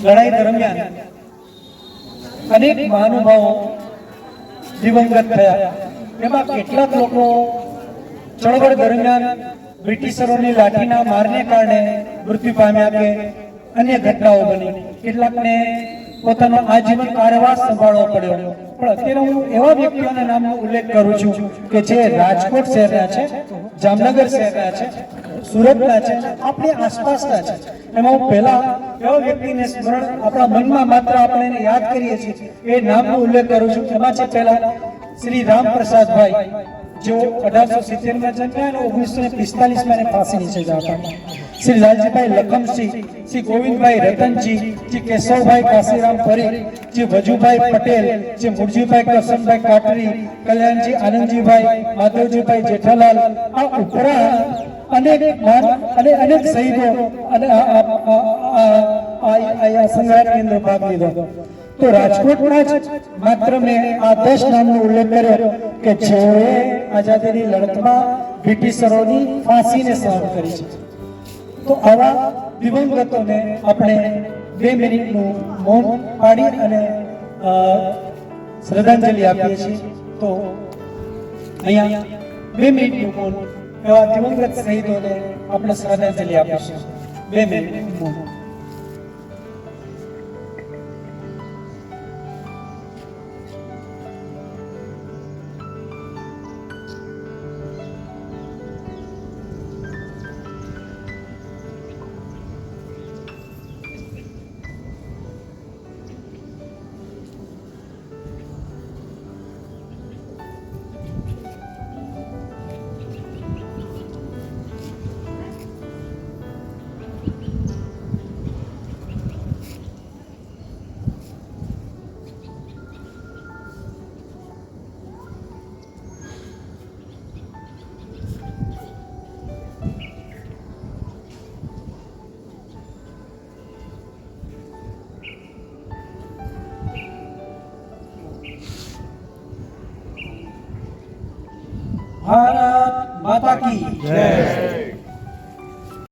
લડાઈ દરમિયાન અનેક મહાનુભાવો દિવંગત થયા. એમાં કેટલાક લોકો ચળવળ દરમિયાન બ્રિટિશરોની લાઠીના મારને કારણે મૃત્યુ પામ્યા કે અન્ય ઘટનાઓ બની. કેટલાકને પોતાનો આજીવન કારાવાસ સંભાળવો પડ્યો. પણ અત્યારે હું એવા વ્યક્તિઓના નામનો ઉલ્લેખ કરું છું કે જે રાજકોટ શહેરના છે, જામનગર શહેરના છે, સુરતના છે, આપણી આસપાસના છે. એમાં હું પહેલા એવા વ્યક્તિને સ્મરણ આપણા મનમાં માત્ર આપણે એને યાદ કરીએ છીએ એ નામનો ઉલ્લેખ કરું છું. એમાં છે પહેલા શ્રી રામપ્રસાદભાઈ, जो 1870 में जन्मा और 1945 में फांसी ની સજા પામી. श्री लालजीभाई लखमसिंह, श्री गोविंदभाई रतनजी, श्री केशवभाई काशीराम परीख, श्री वजूभाई पटेल, श्री मुरजीभाई करसनभाई काटरी, कल्याणजी आनंदजीभाई, माधवजीभाई जेठालाल, आ उपरांत अनेक शहीदों आया संग्राम केंद्र भाग लीधो. तो राजकोटમાં જ માત્ર મેં આ 10 નામનો ઉલ્લેખ કર્યો કે જેઓએ આઝાદીની લડતમાં બ્રિટિશરોની ફાંસીને સહન કરી છે. તો આવા દિવંગતોને આપણે 2 મિનિટનું મૌન પાડી અને શ્રદ્ધાંજલિ આપીએ છીએ. તો અહીંયા 2 મિનિટનું મૌન એવા દિવંગત શહીદોને આપણે શ્રદ્ધાંજલિ આપીશું. 2 મિનિટનું મૌન. भारत माता की जय।